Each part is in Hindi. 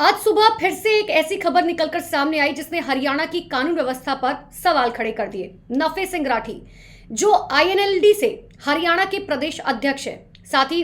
आज सुबह फिर से एक ऐसी खबर निकलकर सामने आई जिसने हरियाणा की कानून व्यवस्था पर सवाल खड़े कर दिए। नफे सिंह राठी जो आईएनएलडी से हरियाणा के प्रदेश अध्यक्ष है, साथ ही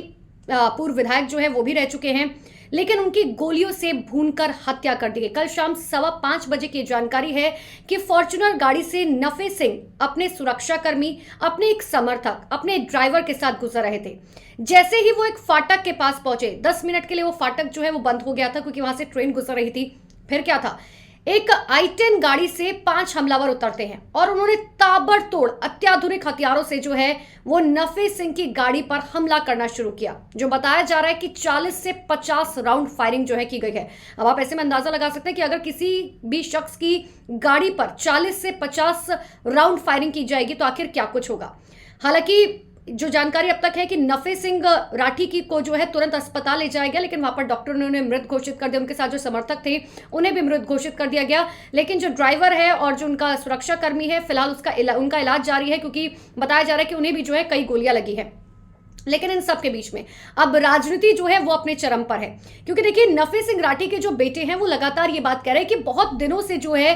पूर्व विधायक जो है वो भी रह चुके हैं, लेकिन उनकी गोलियों से भूनकर हत्या कर दी गई। कल शाम 5:15 बजे की जानकारी है कि फॉर्च्यूनर गाड़ी से नफे सिंह अपने सुरक्षाकर्मी, अपने एक समर्थक, अपने ड्राइवर के साथ गुजर रहे थे। जैसे ही वो एक फाटक के पास पहुंचे, 10 मिनट के लिए वो फाटक जो है वो बंद हो गया था क्योंकि वहां से ट्रेन गुजर रही थी। फिर क्या था, एक i10 गाड़ी से 5 हमलावर उतरते हैं और उन्होंने ताबड़तोड़ अत्याधुनिक हथियारों से जो है वो नफे सिंह की गाड़ी पर हमला करना शुरू किया। जो बताया जा रहा है कि 40 से 50 राउंड फायरिंग जो है की गई है। अब आप ऐसे में अंदाजा लगा सकते हैं कि अगर किसी भी शख्स की गाड़ी पर 40 से 50 राउंड फायरिंग की जाएगी तो आखिर क्या कुछ होगा। हालांकि जो जानकारी अब तक है कि नफे सिंह राठी की को जो है तुरंत अस्पताल ले जाया गया, लेकिन वहां पर डॉक्टर ने उन्हें मृत घोषित कर दिया। उनके साथ जो समर्थक थे उन्हें भी मृत घोषित कर दिया गया, लेकिन जो ड्राइवर है और जो उनका सुरक्षा कर्मी है फिलहाल उनका इलाज जारी है, क्योंकि बताया जा रहा है कि उन्हें भी जो है कई गोलियां लगी है। लेकिन इन सब के बीच में अब राजनीति जो है वो अपने चरम पर है, क्योंकि देखिए नफे सिंह राठी के जो बेटे हैं वो लगातार ये बात कह रहे हैं कि बहुत दिनों से जो है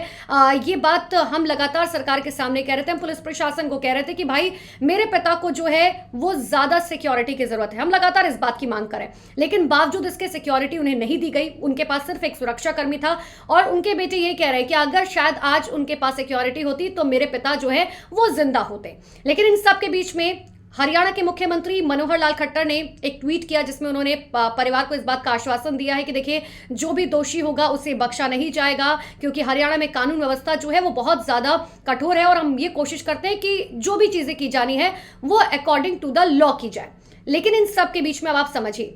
ये बात हम लगातार सरकार के सामने कह रहे थे, हम पुलिस प्रशासन को कह रहे थे कि भाई मेरे पिता को जो है वो ज्यादा सिक्योरिटी की जरूरत है, हम लगातार इस बात की मांग करें, लेकिन बावजूद इसके सिक्योरिटी उन्हें नहीं दी गई। उनके पास सिर्फ एक सुरक्षा कर्मी था और उनके बेटे ये कह रहे हैं कि अगर शायद आज उनके पास सिक्योरिटी होती तो मेरे पिता जो है वो जिंदा होते। लेकिन इन सब के बीच में हरियाणा के मुख्यमंत्री मनोहर लाल खट्टर ने एक ट्वीट किया जिसमें उन्होंने परिवार को इस बात का आश्वासन दिया है कि देखिए जो भी दोषी होगा उसे बख्शा नहीं जाएगा, क्योंकि हरियाणा में कानून व्यवस्था जो है वो बहुत ज्यादा कठोर है और हम ये कोशिश करते हैं कि जो भी चीजें की जानी है वो अकॉर्डिंग टू द लॉ की जाए। लेकिन इन सब के बीच में अब आप समझिए,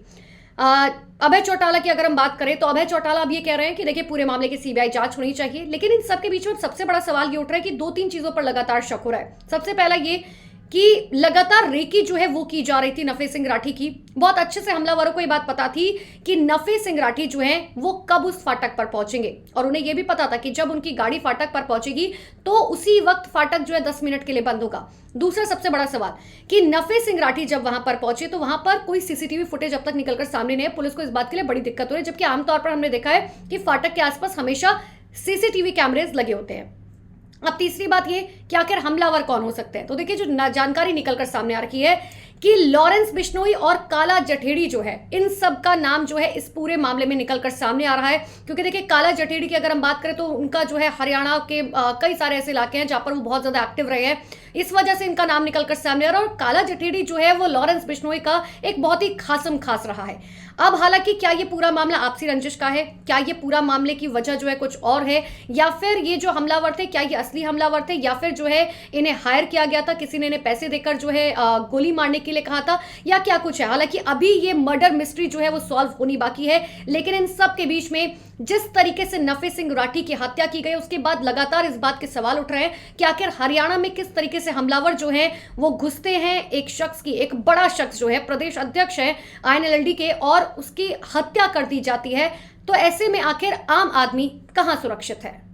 अभय चौटाला की अगर हम बात करें तो अभय चौटाला अब ये कह रहे हैं कि देखिए पूरे मामले की सीबीआई जांच होनी चाहिए। लेकिन इन सब के बीच में सबसे बड़ा सवाल ये उठ रहा है कि 2-3 चीजों पर लगातार शक हो रहा है। सबसे पहला ये कि लगातार रेकी जो है वो की जा रही थी नफे सिंह राठी की। बहुत अच्छे से हमलावरों को ये बात पता थी कि नफे सिंह राठी जो है वो कब उस फाटक पर पहुंचेंगे, और उन्हें यह भी पता था कि जब उनकी गाड़ी फाटक पर पहुंचेगी तो उसी वक्त फाटक जो है 10 मिनट के लिए बंद होगा। दूसरा सबसे बड़ा सवाल कि नफे सिंह राठी जब वहां पर पहुंचे तो वहां पर कोई सीसीटीवी फुटेज अब तक निकलकर सामने नहीं है। पुलिस को इस बात के लिए बड़ी दिक्कत हो रही है, जबकि आमतौर पर हमने देखा है कि फाटक के आसपास हमेशा सीसीटीवी कैमरेज लगे होते हैं। अब तीसरी बात ये कि आखिर हमलावर कौन हो सकते हैं, तो देखिए जो जानकारी निकलकर सामने आ रही है कि लॉरेंस बिश्नोई और काला जठेड़ी जो है इन सब का नाम जो है इस पूरे मामले में निकलकर सामने आ रहा है। क्योंकि देखिए काला जठेड़ी की अगर हम बात करें तो उनका जो है हरियाणा के कई सारे ऐसे इलाके हैं जहां पर वो बहुत ज्यादा एक्टिव रहे हैं, इस वजह से इनका नाम निकलकर सामने आ रहा है। और काला जठेड़ी जो है वो लॉरेंस बिश्नोई का एक बहुत ही खासम खास रहा है। अब हालांकि क्या ये पूरा मामला आपसी रंजिश का है, क्या ये पूरा मामले की वजह जो है कुछ और है, या फिर ये जो हमलावर थे क्या ये असली हमलावर थे, या फिर जो है इन्हें हायर किया गया था, किसी ने इन्हें पैसे देकर जो है गोली मारने के लिए कहा था, या क्या कुछ है। हालांकि अभी ये मर्डर मिस्ट्री जो है वो सॉल्व होनी बाकी है। लेकिन इन सब के बीच में जिस तरीके से नफे सिंह राठी की हत्या की गई उसके बाद लगातार इस बात के सवाल उठ रहे हैं कि आखिर हरियाणा में किस तरीके से हमलावर जो है वो घुसते हैं एक शख्स की, एक बड़ा शख्स जो है प्रदेश अध्यक्ष है आईएनएलडी के, और उसकी हत्या कर दी जाती है। तो ऐसे में आखिर आम आदमी कहां सुरक्षित है।